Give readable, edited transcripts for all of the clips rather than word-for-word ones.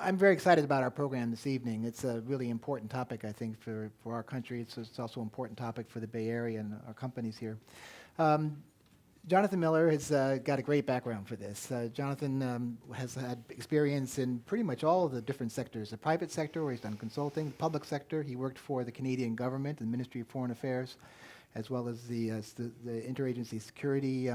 I'm very excited about our program this evening. It's a really important topic, I think, for our country. It's also an important topic for the Bay Area and our companies here. Um, Jonathan Miller has got a great background for this. Jonathan has had experience in pretty much all of the different sectors. The private sector, where he's done consulting. Public sector, he worked for the Canadian government and Ministry of Foreign Affairs, as well as the Interagency Security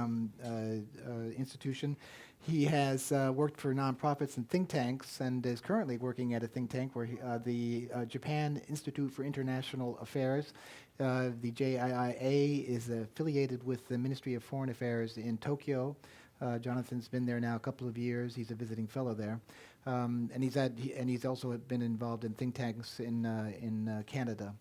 Institution. He has worked for nonprofits and think tanks and is currently working at a think tank where the Japan Institute for International Affairs, the JIIA, is affiliated with the Ministry of Foreign Affairs in Tokyo. Jonathan's been there now a couple of years. He's a visiting fellow there. And he's also been involved in think tanks in Canada,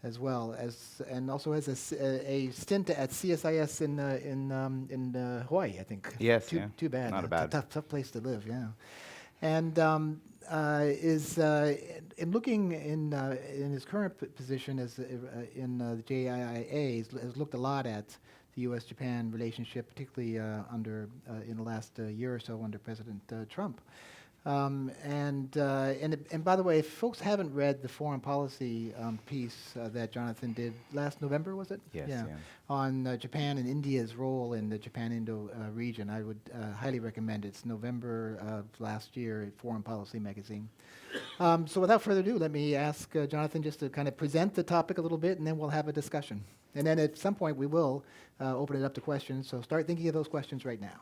as well as, and also has a stint at CSIS in Hawaii, I think. Yes, Too bad. Not a It's bad. tough place to live, yeah. And is in looking in his current position as in the JIIA, has looked a lot at the U.S.-Japan relationship, particularly in the last year or so under President Trump. And by the way, if folks haven't read the foreign policy piece that Jonathan did last November, was it? Yes, Yeah. yeah. On Japan and India's role in the Japan-Indo region, I would highly recommend it. It's November of last year, Foreign Policy magazine. So without further ado, let me ask Jonathan just to kind of present the topic a little bit, and then we'll have a discussion. And then at some point, we will open it up to questions. So start thinking of those questions right now.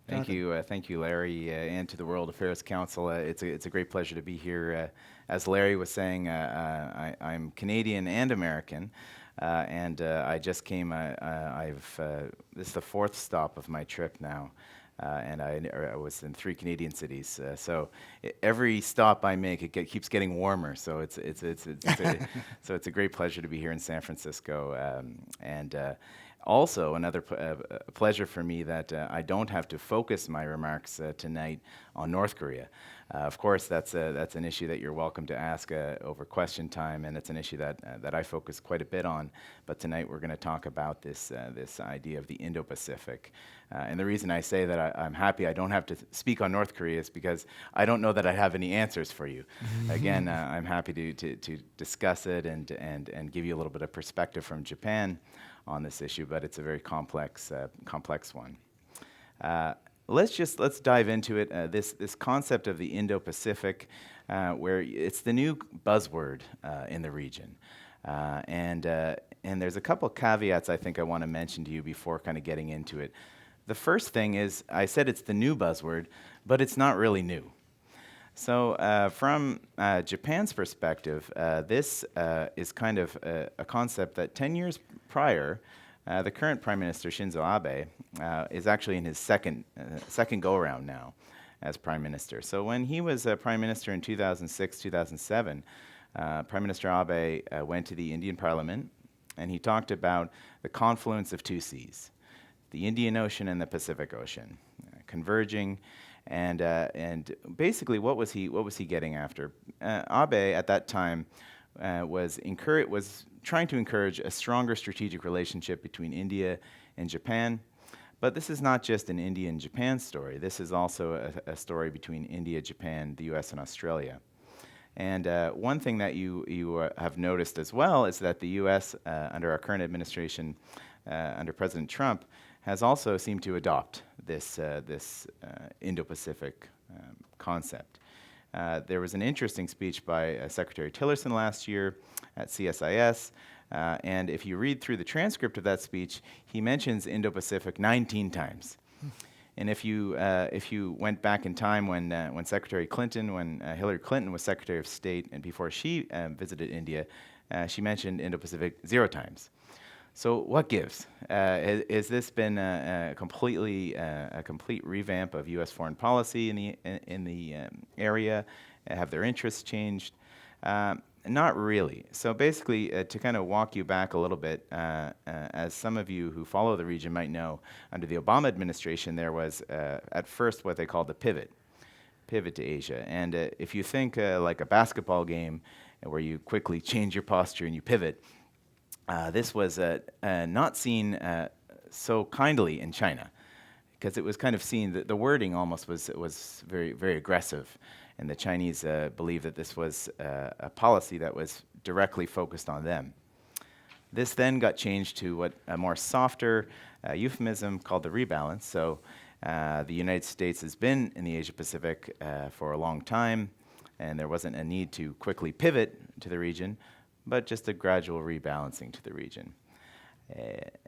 Thank you, Larry, and to the World Affairs Council. It's a great pleasure to be here. As Larry was saying, I'm Canadian and American, and I just came. This is the fourth stop of my trip now, and I was in 3 Canadian cities. So every stop I make, keeps getting warmer. So it's a great pleasure to be here in San Francisco, and. Also, another pleasure for me that I don't have to focus my remarks tonight on North Korea. Of course, that's an issue that you're welcome to ask over question time, and it's an issue that I focus quite a bit on. But tonight we're going to talk about this idea of the Indo-Pacific. And the reason I say that I'm happy I don't have to speak on North Korea is because I don't know that I have any answers for you. Again, I'm happy to discuss it and give you a little bit of perspective from Japan on this issue, but it's a very complex one. Let's dive into it. This concept of the Indo-Pacific, where it's the new buzzword in the region, and there's a couple caveats I think I want to mention to you before kind of getting into it. The first thing is I said it's the new buzzword, but it's not really new. So from Japan's perspective, this is kind of a concept that 10 years prior, the current Prime Minister Shinzo Abe is actually in his second go-around now as Prime Minister. So when he was Prime Minister in 2006, 2007, Prime Minister Abe went to the Indian Parliament, and he talked about the confluence of 2 seas, the Indian Ocean and the Pacific Ocean, converging. And basically, what was he getting after? Abe at that time was trying to encourage a stronger strategic relationship between India and Japan. But this is not just an India and Japan story. This is also a story between India, Japan, the U.S., and Australia. And one thing that you have noticed as well is that the U.S., under our current administration, under President Trump, has also seemed to adopt this Indo-Pacific concept. There was an interesting speech by Secretary Tillerson last year at CSIS, and if you read through the transcript of that speech, he mentions Indo-Pacific 19 times. And if you went back in time when Hillary Clinton was Secretary of State, and before she visited India, she mentioned Indo-Pacific 0 times. So what gives? Has this been a complete revamp of U.S. foreign policy in the area? Have their interests changed? Not really. So basically, to kind of walk you back a little bit, as some of you who follow the region might know, under the Obama administration, there was at first what they called the pivot to Asia. And if you think like a basketball game where you quickly change your posture and you pivot, this was not seen so kindly in China, because it was kind of seen that the wording almost was very, very aggressive, and the Chinese believed that this was a policy that was directly focused on them. This then got changed to what a more softer euphemism called the rebalance. So the United States has been in the Asia-Pacific for a long time, and there wasn't a need to quickly pivot to the region, but just a gradual rebalancing to the region.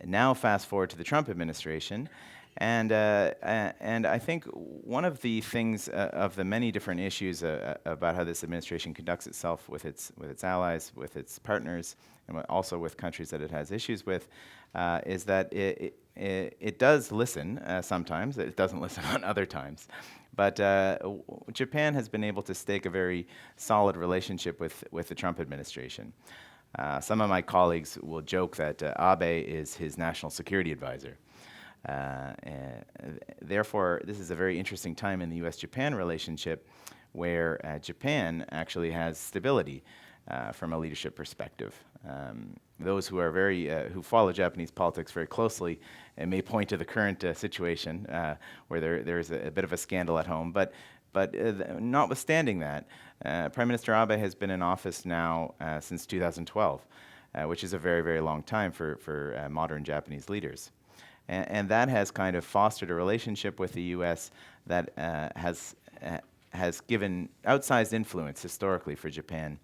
Now fast forward to the Trump administration, and I think one of the things of the many different issues about how this administration conducts itself with its allies, with its partners, and also with countries that it has issues with, is that it does listen sometimes. It doesn't listen on other times. But Japan has been able to stake a very solid relationship with the Trump administration. Some of my colleagues will joke that Abe is his national security advisor. Therefore, this is a very interesting time in the U.S.-Japan relationship where Japan actually has stability from a leadership perspective. Those who are who follow Japanese politics very closely may point to the current situation where there's a bit of a scandal at home. But notwithstanding that, Prime Minister Abe has been in office now since 2012, which is a very, very long time for modern Japanese leaders. And that has kind of fostered a relationship with the U.S. that has given outsized influence historically for Japan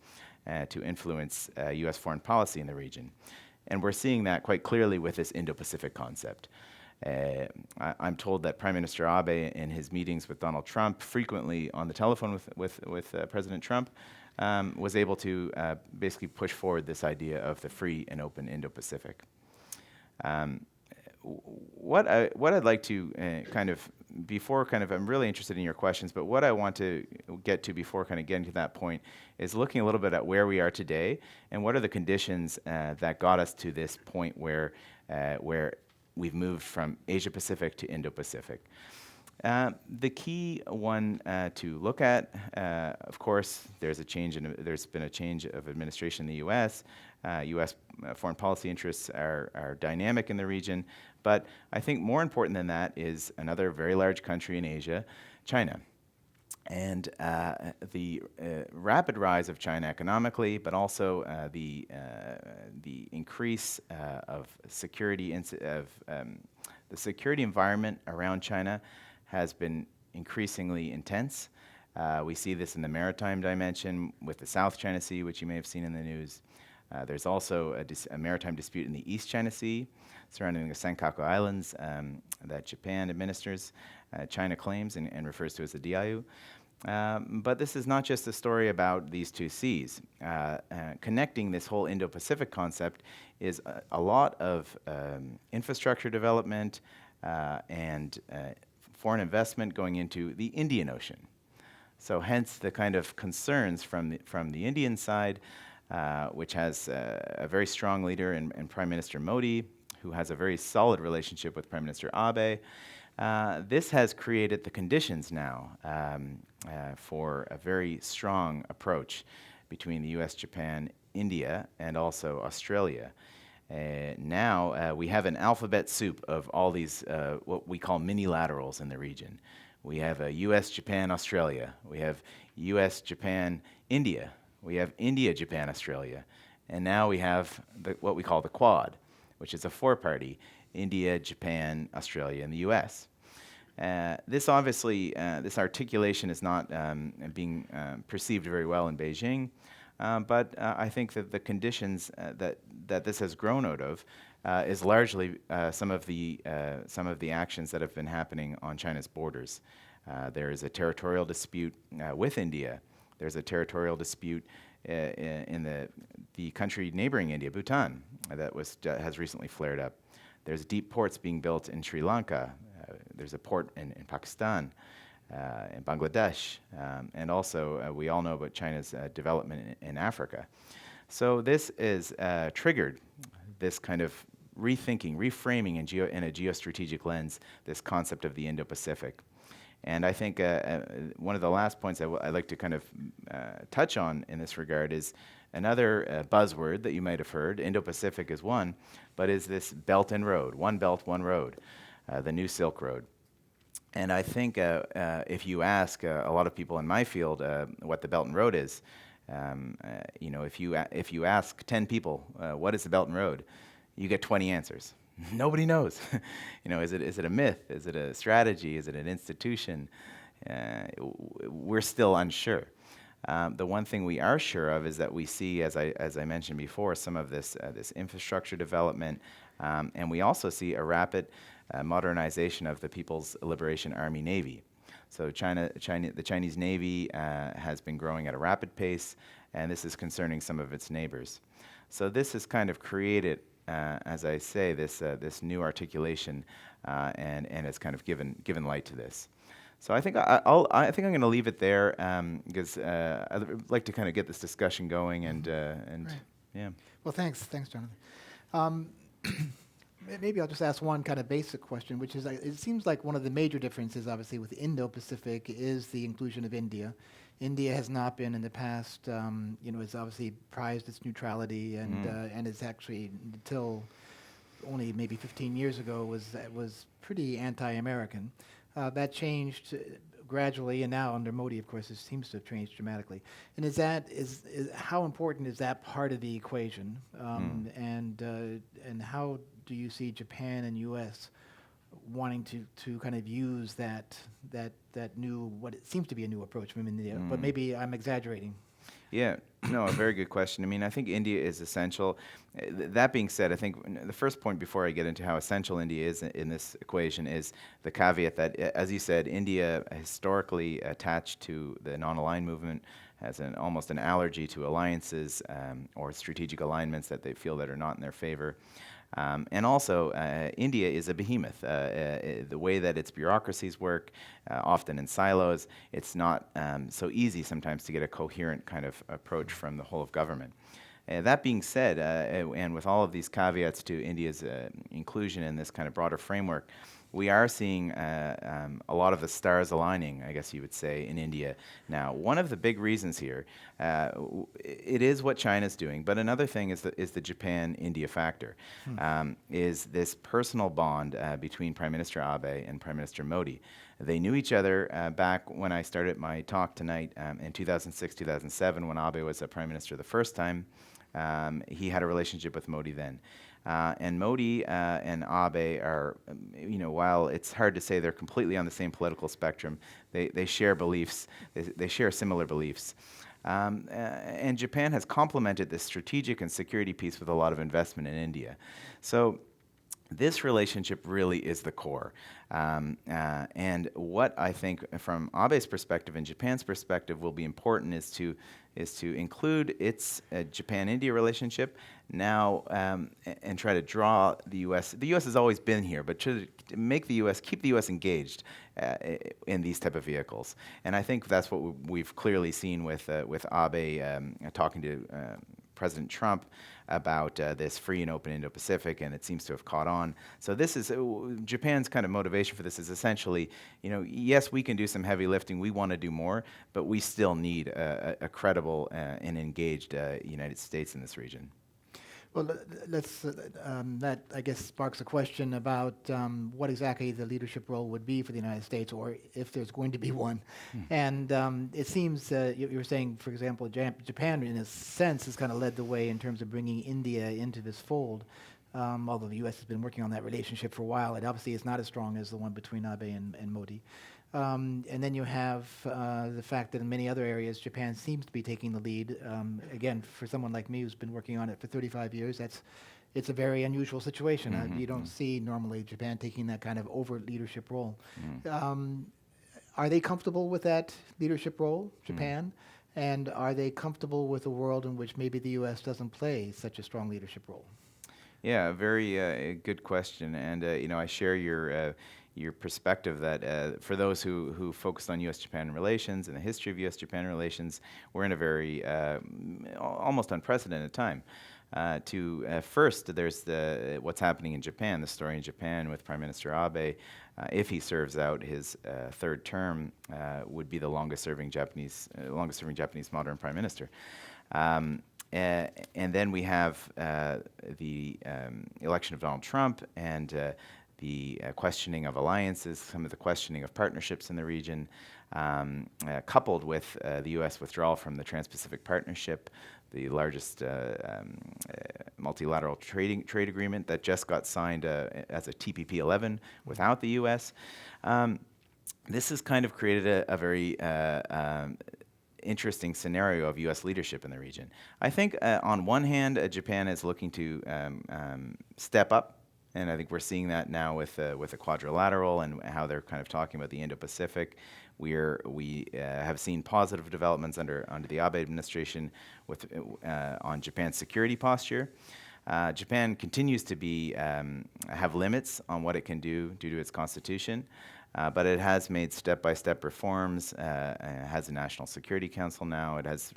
to influence U.S. foreign policy in the region. And we're seeing that quite clearly with this Indo-Pacific concept. I'm told that Prime Minister Abe, in his meetings with Donald Trump, frequently on the telephone with President Trump, was able to basically push forward this idea of the free and open Indo-Pacific. What I'd like to I'm really interested in your questions, but what I want to get to before kind of getting to that point is looking a little bit at where we are today and what are the conditions that got us to this point where we've moved from Asia-Pacific to Indo-Pacific. The key one to look at, of course, there's been a change of administration in the U.S. U.S. Foreign policy interests are dynamic in the region, but I think more important than that is another very large country in Asia, China. And the rapid rise of China economically, but also the increase of security the security environment around China has been increasingly intense. We see this in the maritime dimension with the South China Sea, which you may have seen in the news. There's also a maritime dispute in the East China Sea surrounding the Senkaku Islands that Japan administers. China claims and refers to as the Diaoyu. But this is not just a story about these two seas. Connecting this whole Indo-Pacific concept is a lot of infrastructure development and foreign investment going into the Indian Ocean. So hence the kind of concerns from the Indian side, which has a very strong leader in Prime Minister Modi, who has a very solid relationship with Prime Minister Abe. This has created the conditions now for a very strong approach between the US, Japan, India, and also Australia. Now we have an alphabet soup of all these what we call mini-laterals in the region. We have US, Japan, Australia. We have US, Japan, India. We have India, Japan, Australia. And now we have what we call the Quad, which is a four-party, India, Japan, Australia, and the US. This obviously, this articulation is not being perceived very well in Beijing, but I think that the conditions that this has grown out of is largely some of the actions that have been happening on China's borders. There is a territorial dispute with India. There's a territorial dispute in the country neighboring India, Bhutan, that has recently flared up. There's deep ports being built in Sri Lanka. There's a port in Pakistan, in Bangladesh, and also we all know about China's development in Africa. So this is triggered this kind of rethinking, reframing in a geostrategic lens, this concept of the Indo-Pacific. And I think one of the last points I'd like to kind of touch on in this regard is another buzzword that you might have heard. Indo-Pacific is one, but is this Belt and Road, one belt, one road, the new Silk Road. And I think if you ask a lot of people in my field what the Belt and Road is, if you ask 10 people what is the Belt and Road, you get 20 answers. Nobody knows. Is it a myth? Is it a strategy? Is it an institution? We're still unsure. The one thing we are sure of is that we see, as I mentioned before, some of this infrastructure development, and we also see a rapid modernization of the People's Liberation Army Navy. So the Chinese Navy has been growing at a rapid pace, and this is concerning some of its neighbors. So this has kind of created, as I say, this new articulation, and it's kind of given light to this. So I think I think I'm going to leave it there because I'd like to kind of get this discussion going and Right. yeah. Well, thanks, Jonathan. Maybe I'll just ask one kind of basic question, which is, it seems like one of the major differences, obviously, with Indo-Pacific is the inclusion of India. India has not been in the past, has obviously prized its neutrality, and is actually, until only maybe 15 years ago, was pretty anti-American. That changed gradually, and now under Modi, of course, it seems to have changed dramatically. And is how important is that part of the equation? And how do you see Japan and U.S. wanting to kind of use that new, what it seems to be a new approach from India? But maybe I'm exaggerating. Yeah, no, a very good question. I mean, I think India is essential. That being said, I think the first point before I get into how essential India is in this equation is the caveat that, as you said, India historically attached to the non-aligned movement has almost an allergy to alliances or strategic alignments that they feel that are not in their favor. And also, India is a behemoth. The way that its bureaucracies work, often in silos, it's not so easy sometimes to get a coherent kind of approach from the whole of government. That being said, and with all of these caveats to India's inclusion in this kind of broader framework, we are seeing a lot of the stars aligning, I guess you would say, in India now. One of the big reasons here, it is what China's doing, but another thing is the Japan-India factor, is this personal bond between Prime Minister Abe and Prime Minister Modi. They knew each other back when I started my talk tonight in 2006, 2007, when Abe was Prime Minister the first time. He had a relationship with Modi then. And Modi and Abe are, while it's hard to say they're completely on the same political spectrum, they share beliefs, they share similar beliefs. And Japan has complemented this strategic and security piece with a lot of investment in India. So this relationship really is the core. And what I think from Abe's perspective and Japan's perspective will be important is to include its Japan-India relationship now and try to draw the U.S. The U.S. has always been here, but to make the U.S., keep the U.S. engaged in these type of vehicles. And I think that's what we've clearly seen with Abe talking to President Trump about this free and open Indo-Pacific, and it seems to have caught on. So this is Japan's kind of motivation for this is essentially, yes, we can do some heavy lifting, we want to do more, but we still need a credible and engaged United States in this region. Well, that, I guess, sparks a question about what exactly the leadership role would be for the United States, or if there's going to be one. And it seems you were saying, for example, Japan, in a sense, has kind of led the way in terms of bringing India into this fold. Although the U.S. has been working on that relationship for a while, it obviously is not as strong as the one between Abe and Modi. And then you have the fact that in many other areas, Japan seems to be taking the lead. Again, for someone like me who's been working on it for 35 years, it's a very unusual situation. You don't see normally Japan taking that kind of overt leadership role. Are they comfortable with that leadership role, Japan? And are they comfortable with a world in which maybe the U.S. doesn't play such a strong leadership role? Yeah, a very good question. And, I share your perspective that for those who focused on U.S.-Japan relations and the history of U.S.-Japan relations, we're in a very almost unprecedented time. First, there's what's happening in Japan, the story in Japan with Prime Minister Abe. If he serves out his third term, would be the longest-serving Japanese modern prime minister. And then we have the election of Donald Trump and the questioning of alliances, some of the questioning of partnerships in the region, coupled with the U.S. withdrawal from the Trans-Pacific Partnership, the largest multilateral trade agreement that just got signed as a TPP-11 without the U.S. This has kind of created a very interesting scenario of U.S. leadership in the region. I think on one hand, Japan is looking to step up, and I think we're seeing that now with the quadrilateral and how they're kind of talking about the Indo-Pacific. We have seen positive developments under the Abe administration on Japan's security posture. Japan continues to have limits on what it can do due to its constitution. But it has made step-by-step reforms. It has a National Security Council now. It has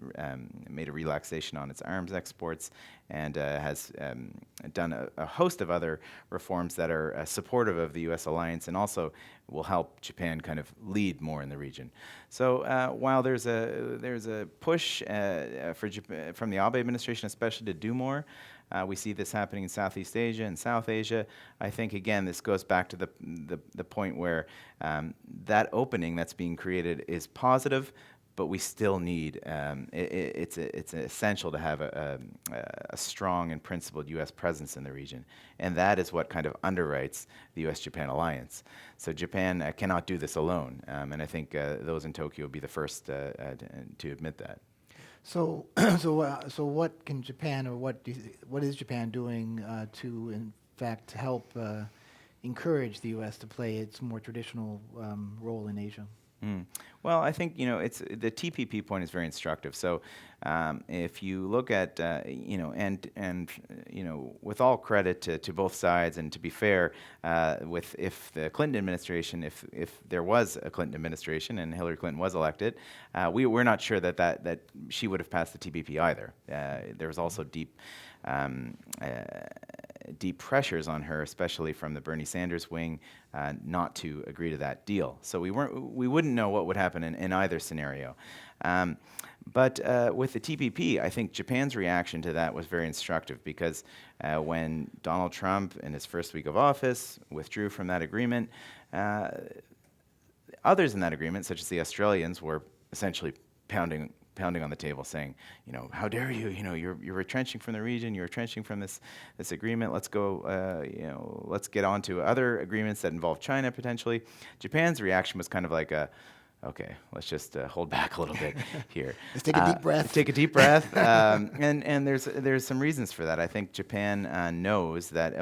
made a relaxation on its arms exports, and has done a host of other reforms that are supportive of the U.S. alliance and also will help Japan kind of lead more in the region. So while there's a push from the Abe administration, especially to do more, we see this happening in Southeast Asia and South Asia. I think, again, this goes back to the point where that opening that's being created is positive, but we still need, it's essential to have a strong and principled U.S. presence in the region. And that is what kind of underwrites the U.S.-Japan alliance. So Japan cannot do this alone. And I think those in Tokyo will be the first to admit that. So, so what can Japan, or what is Japan doing to, in fact, help encourage the U.S. to play its more traditional role in Asia? Well, I think it's the TPP point is very instructive. So, if you look at with all credit to both sides, and to be fair, if the Clinton administration, if there was a Clinton administration and Hillary Clinton was elected, we're not sure that she would have passed the TPP either. There was also deep pressures on her, especially from the Bernie Sanders wing, not to agree to that deal. So we wouldn't know what would happen in either scenario. But with the TPP, I think Japan's reaction to that was very instructive, because when Donald Trump, in his first week of office, withdrew from that agreement, others in that agreement, such as the Australians, were essentially pounding on the table, saying, how dare you? You're retrenching from the region. You're retrenching from this agreement. Let's go. Let's get on to other agreements that involve China potentially. Japan's reaction was kind of like okay, let's just hold back a little bit here. Let's take a deep breath. Take a deep breath. And there's some reasons for that. I think Japan knows that,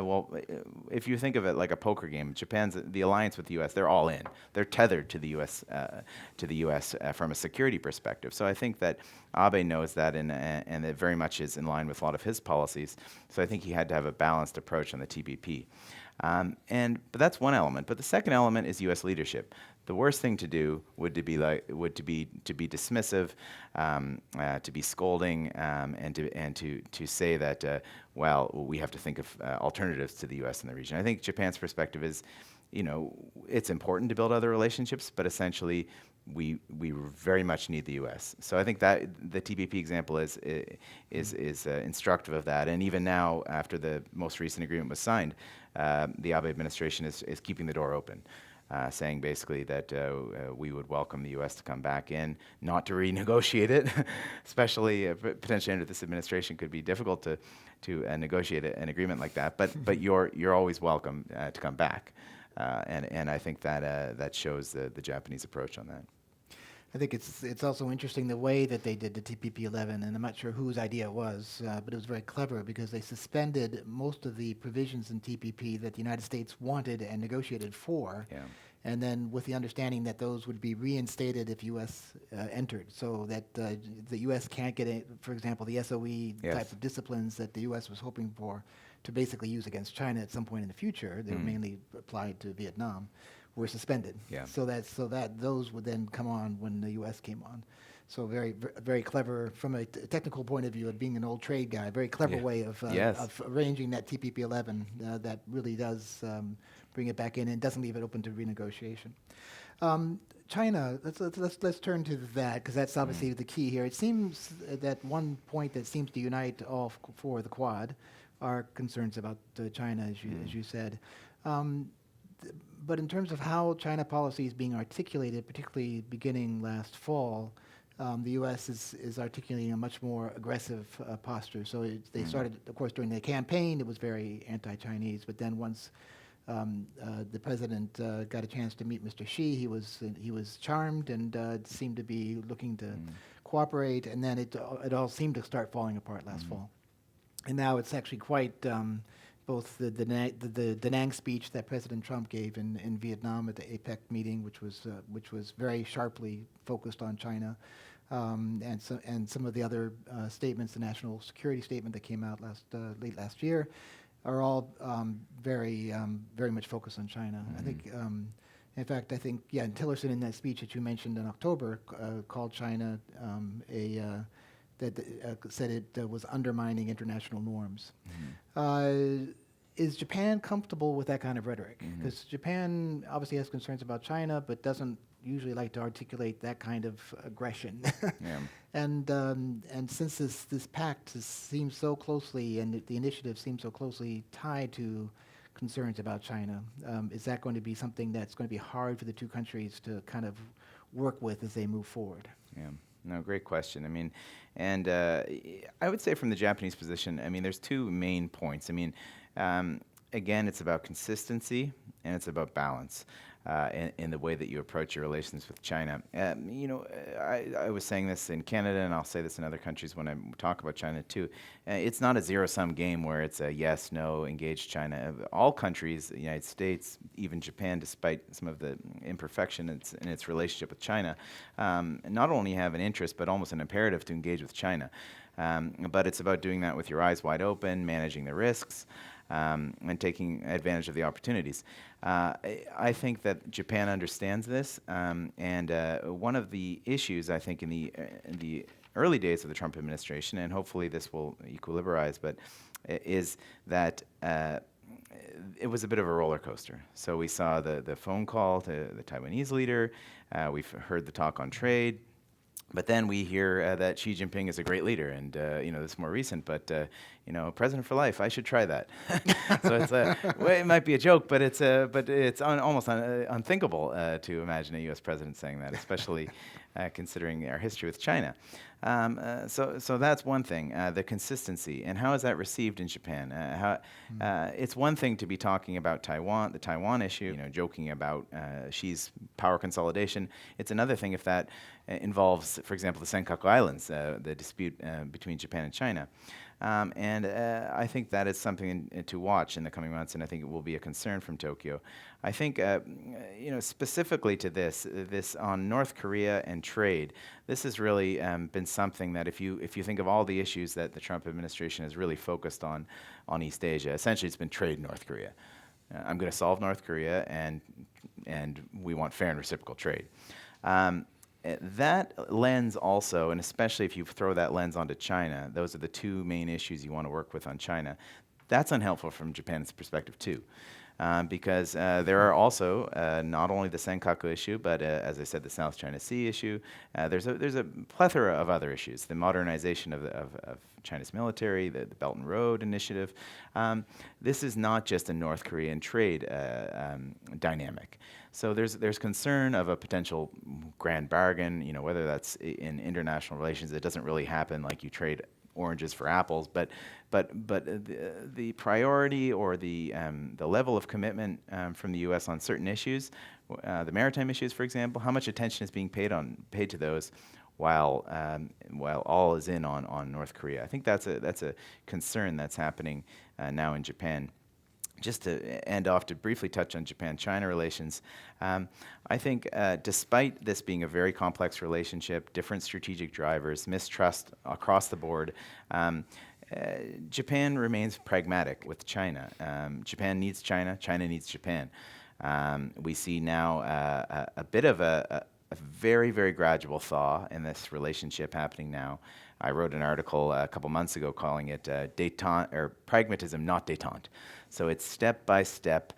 if you think of it like a poker game, the alliance with the U.S., they're all in. They're tethered to the U.S. From a security perspective. So I think that Abe knows that, and it very much is in line with a lot of his policies. So I think he had to have a balanced approach on the TPP. But that's one element. But the second element is U.S. leadership. The worst thing to do would be dismissive, to be scolding, and to say that we have to think of alternatives to the U.S. in the region. I think Japan's perspective is, it's important to build other relationships, but essentially we very much need the U.S. So I think that the TPP example is instructive of that. And even now, after the most recent agreement was signed, the Abe administration is keeping the door open. Saying basically that we would welcome the U.S. to come back in, not to renegotiate it, especially potentially under this administration could be difficult to negotiate an agreement like that. But you're always welcome to come back, and I think that shows the Japanese approach on that. I think it's also interesting the way that they did the TPP-11, and I'm not sure whose idea it was, but it was very clever, because they suspended most of the provisions in TPP that the United States wanted and negotiated for, and then with the understanding that those would be reinstated if U.S. Entered, so that the U.S. can't get, for example, the SOE types of disciplines that the U.S. was hoping for to basically use against China at some point in the future. They were mainly applied to Vietnam. Were suspended, so that those would then come on when the U.S. came on. So very clever from a technical point of view, of being an old trade guy. Very clever way of arranging that TPP-11 that really does bring it back in and doesn't leave it open to renegotiation. China, let's turn to that, because that's obviously the key here. It seems that one point that seems to unite all four of the Quad are concerns about China, as you said. but in terms of how China policy is being articulated, particularly beginning last fall, the U.S. is articulating a much more aggressive posture. So they started, of course, during the campaign, it was very anti-Chinese. But then once the president got a chance to meet Mr. Xi, he was charmed and seemed to be looking to cooperate. And then it all seemed to start falling apart last fall. And now it's actually quite both the Da Nang speech that President Trump gave in Vietnam at the APEC meeting, which was very sharply focused on China, and some of the other statements, the national security statement that came out late last year, are all very much focused on China. I think, in fact, Tillerson in that speech that you mentioned in October called China said it was undermining international norms. Is Japan comfortable with that kind of rhetoric? Because Japan obviously has concerns about China, but doesn't usually like to articulate that kind of aggression. Yeah. And since this pact seems so closely, and the initiative seems so closely tied to concerns about China, is that going to be something that's going to be hard for the two countries to kind of work with as they move forward? Yeah. No, great question. I mean, and I would say from the Japanese position, I mean, there's two main points. I mean, again, it's about consistency and it's about balance in the way that you approach your relations with China. I was saying this in Canada, and I'll say this in other countries when I talk about China too. It's not a zero-sum game where it's a yes, no, engage China. All countries, the United States, even Japan, despite some of the imperfection in its relationship with China, not only have an interest but almost an imperative to engage with China. But it's about doing that with your eyes wide open, managing the risks, and taking advantage of the opportunities. I think that Japan understands this, and one of the issues, I think, in the early days of the Trump administration, and hopefully this will equilibrize, but is that it was a bit of a roller coaster. So we saw the phone call to the Taiwanese leader, we've heard the talk on trade, but then we hear that Xi Jinping is a great leader, and this is more recent. But president for life, I should try that. So it's it might be a joke, but it's almost unthinkable to imagine a U.S. president saying that, especially considering our history with China. So that's one thing, the consistency, and how is that received in Japan? It's one thing to be talking about Taiwan, the Taiwan issue, joking about Xi's power consolidation. It's another thing if that involves, for example, the Senkaku Islands, the dispute between Japan and China. And I think that is something to watch in the coming months, and I think it will be a concern from Tokyo. I think, specifically to this on North Korea and trade, this has really been something that if you think of all the issues that the Trump administration has really focused on East Asia, essentially it's been trade in North Korea. I'm going to solve North Korea, and we want fair and reciprocal trade. That lens also, and especially if you throw that lens onto China, those are the two main issues you want to work with on China. That's unhelpful from Japan's perspective too, because there are also not only the Senkaku issue, but as I said, the South China Sea issue. There's a plethora of other issues. The modernization of China's military, the Belt and Road Initiative. This is not just a North Korean trade dynamic. So there's concern of a potential grand bargain, whether that's in international relations. It doesn't really happen like you trade oranges for apples, but the priority or the level of commitment from the U.S. on certain issues, the maritime issues, for example, how much attention is being paid to those, while all is in on North Korea. I think that's a concern that's happening now in Japan. Just to end off, to briefly touch on Japan-China relations, I think despite this being a very complex relationship, different strategic drivers, mistrust across the board, Japan remains pragmatic with China. Japan needs China, China needs Japan. We see now a bit of a very, very gradual thaw in this relationship happening now. I wrote an article a couple months ago calling it détente, or pragmatism, not détente. So it's step by step,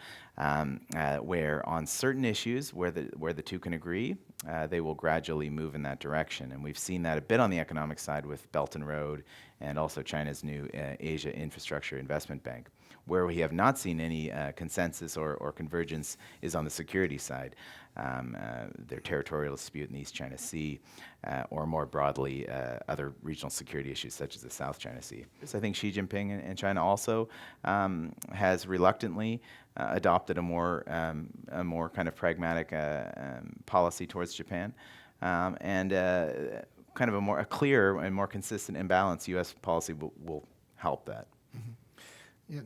where on certain issues where the two can agree, they will gradually move in that direction. And we've seen that a bit on the economic side with Belt and Road and also China's new Asia Infrastructure Investment Bank. Where we have not seen any consensus or convergence is on the security side. Their territorial dispute in the East China Sea, or more broadly, other regional security issues such as the South China Sea. So I think Xi Jinping and China also has reluctantly adopted a more kind of pragmatic policy towards Japan, and kind of a clear and more consistent and balanced U.S. policy will help that. Yeah,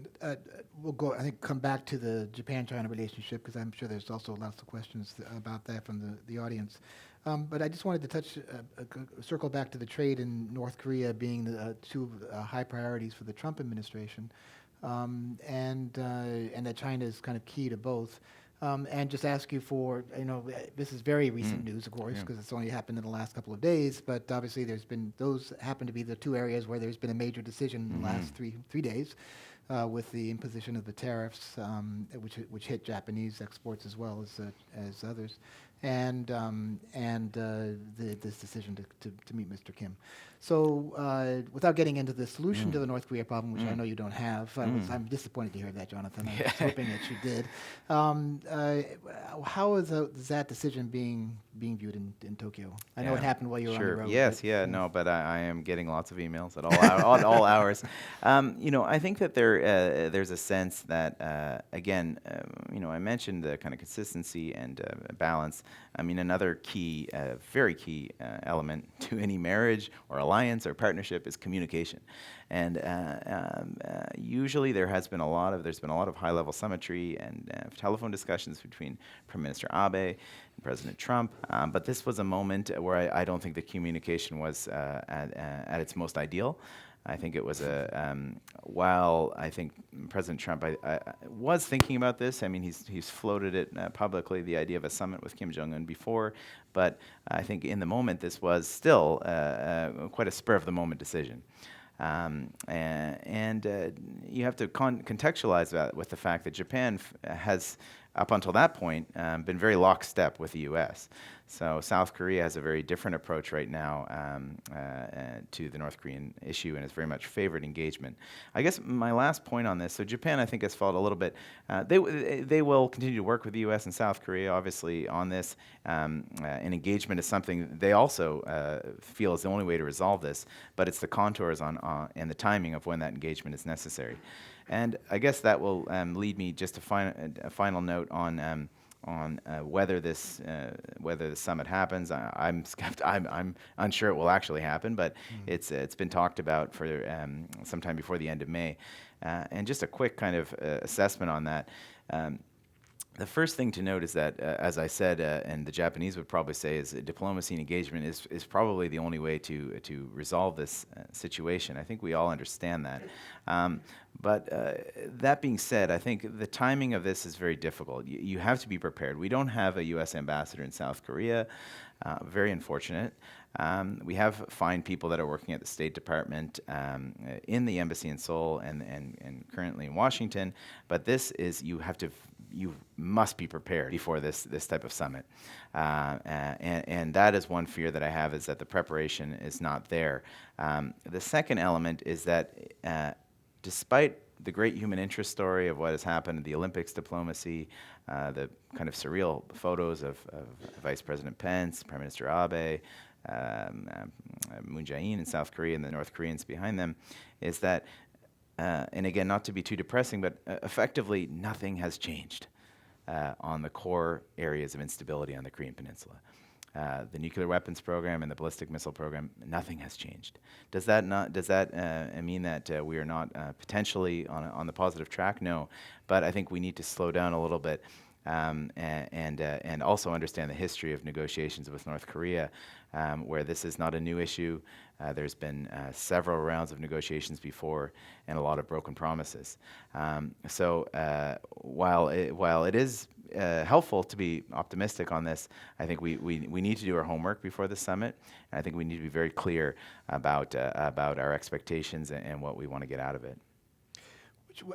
we'll go. I think come back to the Japan-China relationship because I'm sure there's also lots of questions about that from the audience. But I just wanted to circle back to the trade in North Korea being the two high priorities for the Trump administration, and that China is kind of key to both. And just ask you for, this is very recent news, of course, because it's only happened in the last couple of days. But obviously, those happen to be the two areas where there's been a major decision in the last three days. With the imposition of the tariffs, which hit Japanese exports as well as others, and this decision to meet Mr. Kim. So without getting into the solution to the North Korea problem, which I know you don't have, I'm disappointed to hear that, Jonathan. I was hoping that you did. How is that decision being viewed in Tokyo? I know it happened while you were on the road. Yes, but I am getting lots of emails at all hours. I think that there's a sense that again, I mentioned the kind of consistency and balance. I mean, another key, very key element to any marriage or alliance or partnership is communication. And usually there's been a lot of high-level summitry and telephone discussions between Prime Minister Abe and President Trump. But this was a moment where I don't think the communication was at its most ideal. I think it was while I think President Trump I was thinking about this. I mean, he's floated it publicly, the idea of a summit with Kim Jong-un before, but I think in the moment this was still quite a spur-of-the-moment decision. And you have to contextualize that with the fact that Japan has, up until that point, been very lockstep with the U.S. So South Korea has a very different approach right now to the North Korean issue and has very much favored engagement. I guess my last point on this, so Japan I think has followed a little bit, they will continue to work with the U.S. and South Korea obviously on this, and engagement is something they also feel is the only way to resolve this, but it's the contours and the timing of when that engagement is necessary. And I guess that will lead me just to a final note on whether the summit happens. I'm unsure it will actually happen, but it's been talked about for sometime before the end of May. And just a quick kind of assessment on that. The first thing to note is that, as I said, and the Japanese would probably say, is diplomacy and engagement is probably the only way to resolve this situation. I think we all understand that. But that being said, I think the timing of this is very difficult. You have to be prepared. We don't have a U.S. ambassador in South Korea. Very unfortunate. We have fine people that are working at the State Department, in the embassy in Seoul and currently in Washington. But this is, you must be prepared before this type of summit. And that is one fear that I have, is that the preparation is not there. The second element is that despite the great human interest story of what has happened, the Olympics diplomacy, the kind of surreal photos of Vice President Pence, Prime Minister Abe, Moon Jae-in in South Korea and the North Koreans behind them, is that, and again, not to be too depressing, but effectively nothing has changed on the core areas of instability on the Korean Peninsula. The nuclear weapons program and the ballistic missile program, nothing has changed. Does that mean that we are not potentially on the positive track? No, but I think we need to slow down a little bit and also understand the history of negotiations with North Korea, where this is not a new issue. There's been several rounds of negotiations before and a lot of broken promises. So while it is helpful to be optimistic on this, I think we need to do our homework before the summit, and I think we need to be very clear about our expectations and what we want to get out of it.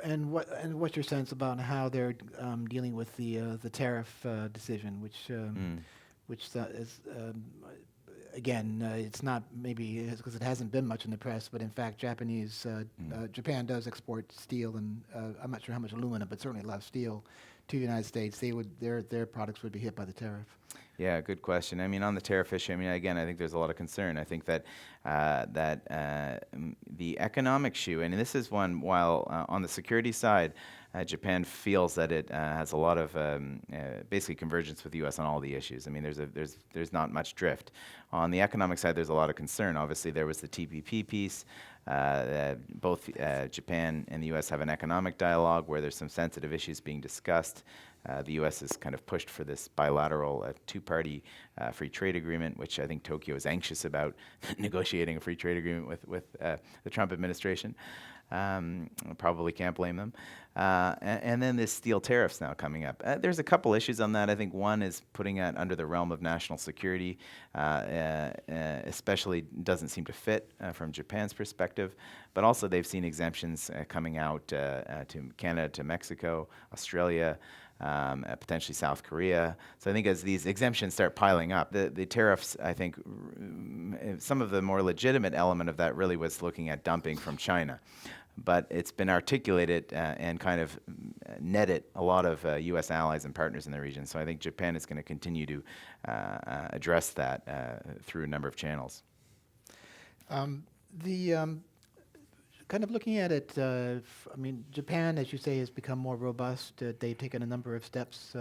And what's your sense about how they're dealing with the tariff decision, which which is again, it's not maybe because it hasn't been much in the press, but in fact, Japan does export steel and I'm not sure how much aluminum, but certainly a lot of steel to the United States. Their products would be hit by the tariff. Yeah, good question. I mean, on the tariff issue, I mean, again, I think there's a lot of concern. I think that the economic shoe, and this is one, while on the security side, Japan feels that it has a lot of basically convergence with the U.S. on all the issues. I mean, there's not much drift. On the economic side, there's a lot of concern. Obviously, there was the TPP piece. Both Japan and the U.S. have an economic dialogue where there's some sensitive issues being discussed. The U.S. has kind of pushed for this bilateral two-party free trade agreement, which I think Tokyo is anxious about negotiating a free trade agreement with the Trump administration. Probably can't blame them. And then this steel tariffs now coming up. There's a couple issues on that. I think one is putting it under the realm of national security, especially doesn't seem to fit from Japan's perspective. But also they've seen exemptions coming out to Canada, to Mexico, Australia, potentially South Korea. So I think as these exemptions start piling up, the tariffs, I think some of the more legitimate element of that really was looking at dumping from China. But it's been articulated and kind of netted a lot of U.S. allies and partners in the region. So I think Japan is going to continue to address that through a number of channels. Kind of looking at it, I mean, Japan, as you say, has become more robust. They've taken a number of steps,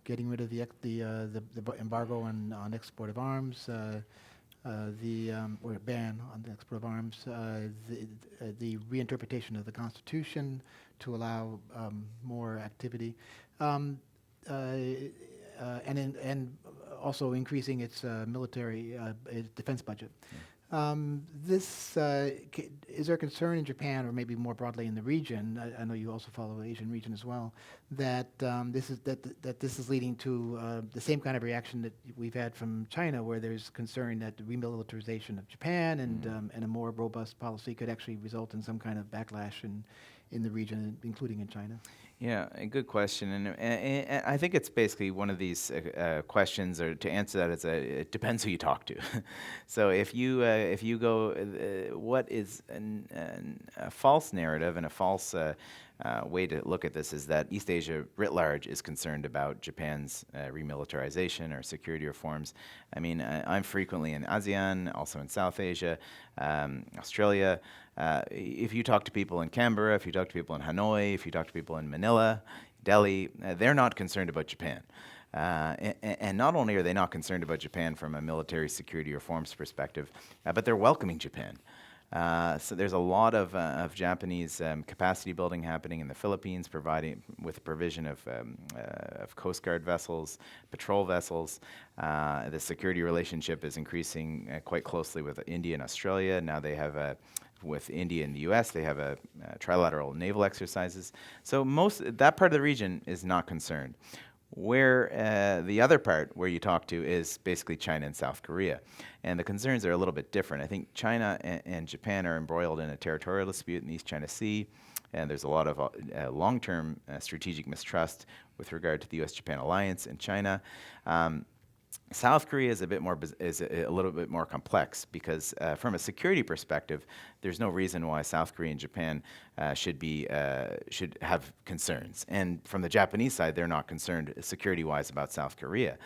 getting rid of the embargo on export of arms, or a ban on the export of arms, the reinterpretation of the Constitution to allow more activity, and also increasing its military defense budget. Is there concern in Japan, or maybe more broadly in the region? I know you also follow the Asian region as well. That this is leading to the same kind of reaction that we've had from China, where there's concern that the remilitarization of Japan and a more robust policy could actually result in some kind of backlash in the region, including in China. Yeah, a good question, and I think it's basically one of these questions, or to answer that, it depends who you talk to. So if you go, what is a false narrative and a false way to look at this is that East Asia writ large is concerned about Japan's remilitarization or security reforms. I mean, I'm frequently in ASEAN, also in South Asia, Australia. If you talk to people in Canberra, if you talk to people in Hanoi, if you talk to people in Manila, Delhi, they're not concerned about Japan. And not only are they not concerned about Japan from a military security reforms perspective, but they're welcoming Japan. So there's a lot of Japanese capacity building happening in the Philippines, providing with provision of Coast Guard vessels, patrol vessels. The security relationship is increasing quite closely with India and Australia. Now they have with India and the U.S., they have trilateral naval exercises. So that part of the region is not concerned. Where the other part where you talk to is basically China and South Korea. And the concerns are a little bit different. I think China and Japan are embroiled in a territorial dispute in the East China Sea, and there's a lot of long-term strategic mistrust with regard to the U.S.-Japan alliance in China. South Korea is a little bit more complex because from a security perspective, there's no reason why South Korea and Japan should have concerns. And from the Japanese side, they're not concerned security-wise about South Korea,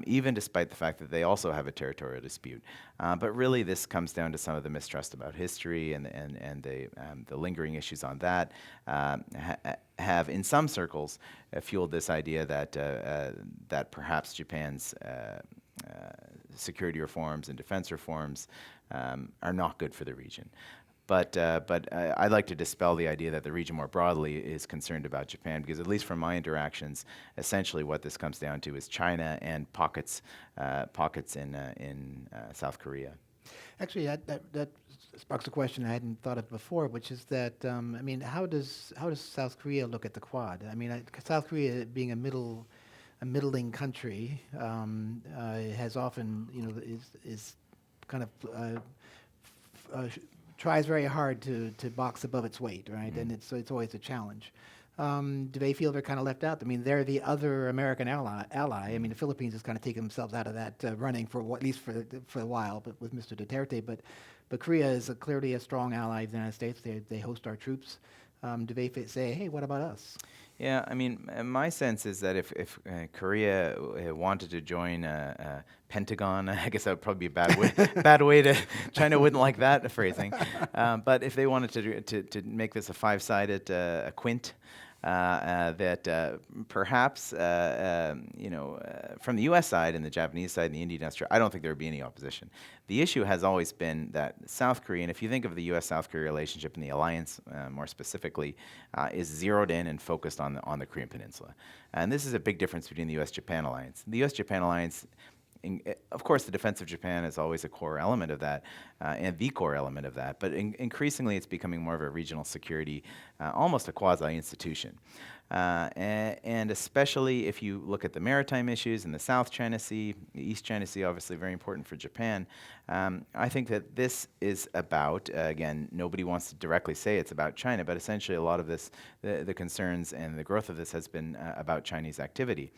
even despite the fact that they also have a territorial dispute. But really, this comes down to some of the mistrust about history and the lingering issues on that have, in some circles, fueled this idea that perhaps Japan's security reforms and defense reforms are not good for the region. But I'd like to dispel the idea that the region more broadly is concerned about Japan, because at least from my interactions, essentially what this comes down to is China and pockets in South Korea. Actually, that sparks a question I hadn't thought of before, which is that I mean, how does South Korea look at the Quad? I mean, South Korea being a middling country has often, is kind of tries very hard to box above its weight, right? And it's always a challenge. Do they feel they're kind of left out? I mean, they're the other American ally. I mean, the Philippines has kind of taken themselves out of that running at least for a while, but with Mr. Duterte. But Korea is clearly a strong ally of the United States. They host our troops. Do they say, hey, what about us? Yeah, I mean, my sense is that if Korea wanted to join Pentagon, I guess that would probably be a bad way, bad way to. China wouldn't like that phrasing, but if they wanted to make this a five-sided quint, that perhaps from the U.S. side and the Japanese side and the Indian I don't think there would be any opposition. The issue has always been that South Korea, and if you think of the U.S.-South Korea relationship and the alliance more specifically, is zeroed in and focused on the Korean Peninsula, and this is a big difference between the U.S.-Japan alliance. The U.S.-Japan alliance. Of course, the defense of Japan is always a core element of that, and the core element of that. But increasingly, it's becoming more of a regional security, almost a quasi-institution. And especially if you look at the maritime issues in the South China Sea, the East China Sea, obviously very important for Japan. I think that this is about, again, nobody wants to directly say it's about China, but essentially a lot of this, the concerns and the growth of this has been about Chinese activity.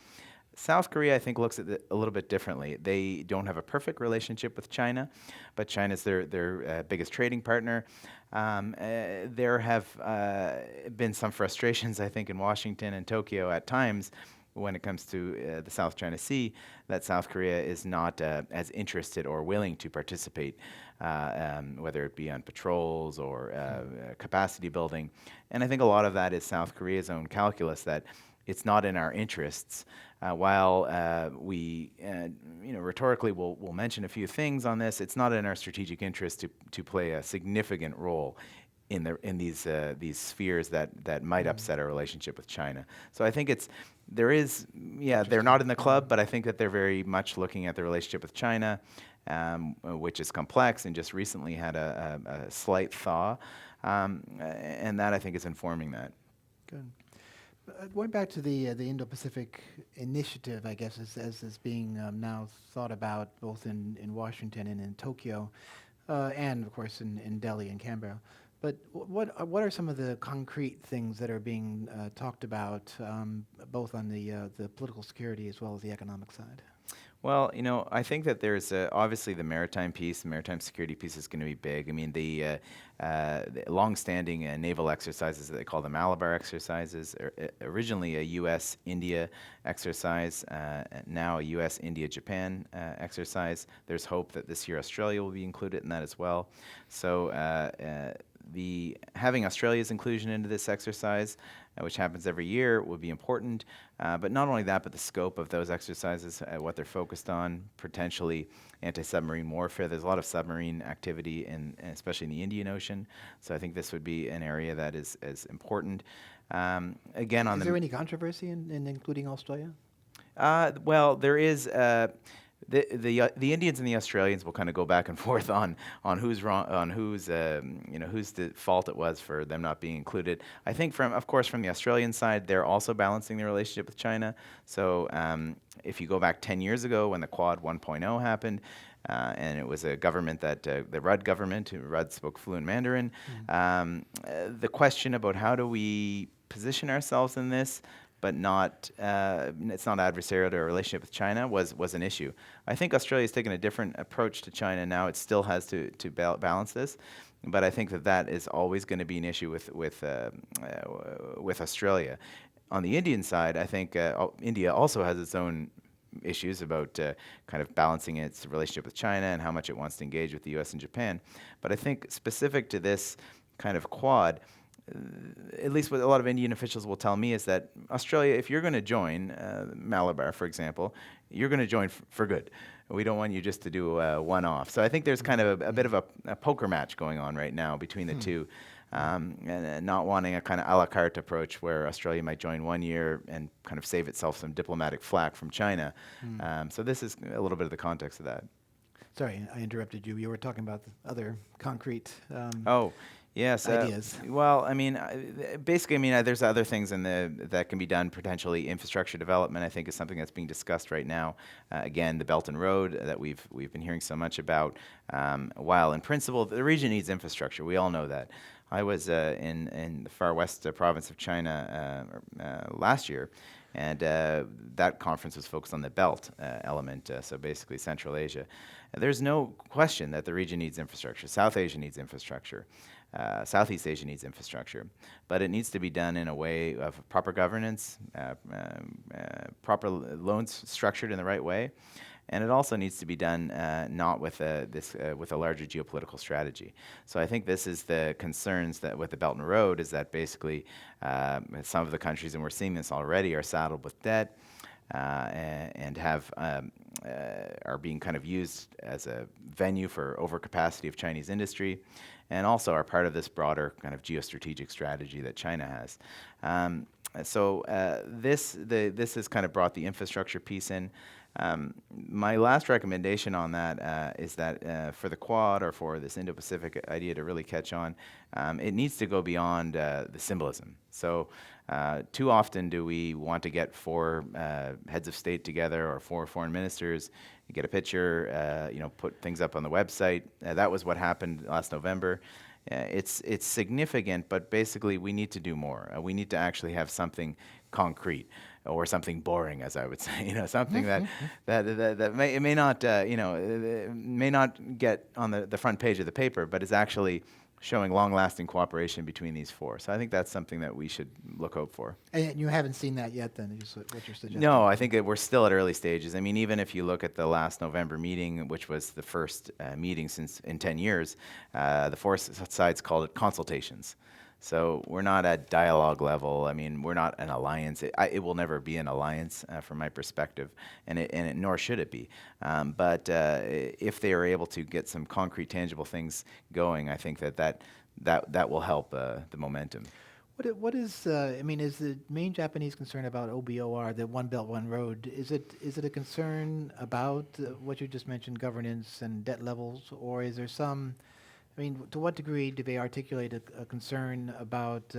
South Korea, I think, looks at it a little bit differently. They don't have a perfect relationship with China, but China's their biggest trading partner. There have been some frustrations, I think, in Washington and Tokyo at times when it comes to the South China Sea, that South Korea is not as interested or willing to participate, whether it be on patrols or capacity building. And I think a lot of that is South Korea's own calculus that it's not in our interests. While we, rhetorically will mention a few things on this, it's not in our strategic interest to play a significant role in these spheres that might upset our relationship with China. So I think they're not in the club, but I think that they're very much looking at the relationship with China, which is complex and just recently had a slight thaw, and that I think is informing that. Good. Going back to the Indo-Pacific Initiative, I guess, as being now thought about both in Washington and in Tokyo, and of course in Delhi and Canberra. But what are some of the concrete things that are being talked about, both on the political security as well as the economic side? Well, I think that there's obviously the maritime piece. The maritime security piece is going to be big. I mean, the long-standing naval exercises that they call the Malabar exercises, originally a U.S.-India exercise, now a U.S.-India-Japan exercise. There's hope that this year Australia will be included in that as well. So having Australia's inclusion into this exercise, which happens every year, will be important. But not only that, but the scope of those exercises, what they're focused on, potentially anti-submarine warfare. There's a lot of submarine activity, especially in the Indian Ocean. So I think this would be an area that is important. Again, is there any controversy in including Australia? Well, there is. The Indians and the Australians will kind of go back and forth on who's wrong, on whose the fault it was for them not being included. I think from the Australian side, they're also balancing their relationship with China. So if you go back 10 years ago when the Quad 1.0 happened, and it was a government that the Rudd government, Rudd spoke fluent Mandarin. The question about how do we position ourselves in this, but it's not adversarial to our relationship with China, was an issue. I think Australia's taken a different approach to China now. It still has to balance this, but I think that is always going to be an issue with Australia. On the Indian side, I think India also has its own issues about kind of balancing its relationship with China and how much it wants to engage with the U.S. and Japan. But I think specific to this kind of Quad, at least what a lot of Indian officials will tell me is that Australia, if you're going to join Malabar, for example, you're going to join for good. We don't want you just to do one-off. So I think there's kind of a bit of a poker match going on right now between the two, and not wanting a kind of a la carte approach where Australia might join 1 year and kind of save itself some diplomatic flack from China. So this is a little bit of the context of that. Sorry, I interrupted you. You were talking about the other concrete Yes. ideas. Well, I mean, basically, there's other things that can be done. Potentially, infrastructure development, I think, is something that's being discussed right now. Again, the Belt and Road that we've been hearing so much about. While in principle, the region needs infrastructure, we all know that. I was in the far west province of China last year, and that conference was focused on the belt element, so basically Central Asia. There's no question that the region needs infrastructure. South Asia needs infrastructure. Southeast Asia needs infrastructure, but it needs to be done in a way of proper governance, proper loans structured in the right way, and it also needs to be done not with with a larger geopolitical strategy. So I think this is the concerns that with the Belt and Road is that basically some of the countries, and we're seeing this already, are saddled with debt and are being kind of used as a venue for overcapacity of Chinese industry, and also are part of this broader kind of geostrategic strategy that China has. This has kind of brought the infrastructure piece in. My last recommendation on that is that for the Quad or for this Indo-Pacific idea to really catch on, it needs to go beyond the symbolism. So too often do we want to get four heads of state together or four foreign ministers, get a picture, put things up on the website. That was what happened last November. It's significant, but basically we need to do more. We need to actually have something concrete or something boring, as I would say. Something that may not get on the front page of the paper, but is actually showing long-lasting cooperation between these four. So I think that's something that we should look out for. And you haven't seen that yet, then, is what you're suggesting? No, I think that we're still at early stages. I mean, even if you look at the last November meeting, which was the first meeting in 10 years, the four sides called it consultations. So we're not at dialogue level. I mean, we're not an alliance. It will never be an alliance from my perspective, nor should it be. But if they are able to get some concrete, tangible things going, I think that will help the momentum. What is is the main Japanese concern about OBOR, the One Belt, One Road, is it a concern about what you just mentioned, governance and debt levels, or is there to what degree do they articulate a concern about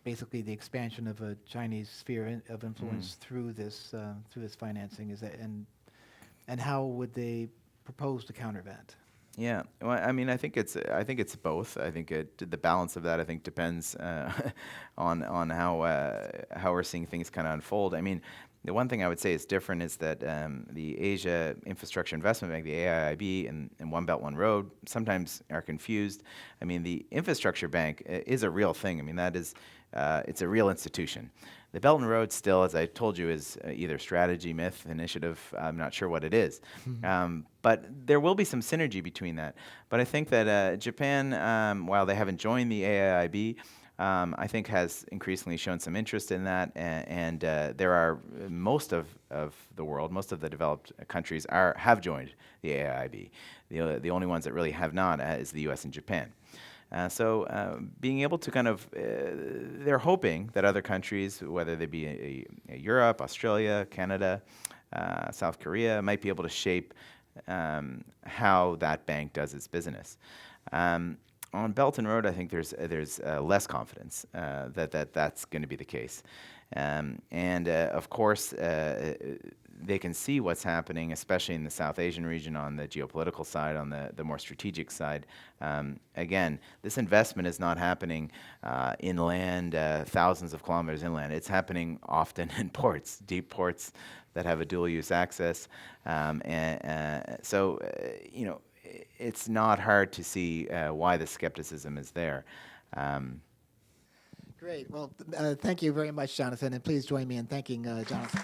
basically the expansion of a Chinese sphere of influence through this financing? And how would they propose to counter that? Yeah, well, I mean, I think it's both. I think the balance of that, I think, depends on how we're seeing things kind of unfold. I mean, the one thing I would say is different is that the Asia Infrastructure Investment Bank, the AIIB, and One Belt, One Road sometimes are confused. I mean, the Infrastructure Bank is a real thing. I mean, it's a real institution. The Belt and Road still, as I told you, is either strategy, myth, initiative. I'm not sure what it is. But there will be some synergy between that. But I think that Japan, while they haven't joined the AIIB, I think has increasingly shown some interest in that, and there are most of the world, most of the developed countries have joined the AIIB. The only ones that really have not is the U.S. and Japan. So being able to kind of, they're hoping that other countries, whether they be Europe, Australia, Canada, South Korea, might be able to shape how that bank does its business. On Belt and Road, I think there's less confidence that that's going to be the case. Of course, they can see what's happening, especially in the South Asian region on the geopolitical side, on the more strategic side. Again, this investment is not happening inland, thousands of kilometers inland. It's happening often in ports, deep ports that have a dual-use access. It's not hard to see why the skepticism is there. Great. Well, thank you very much, Jonathan, and please join me in thanking Jonathan.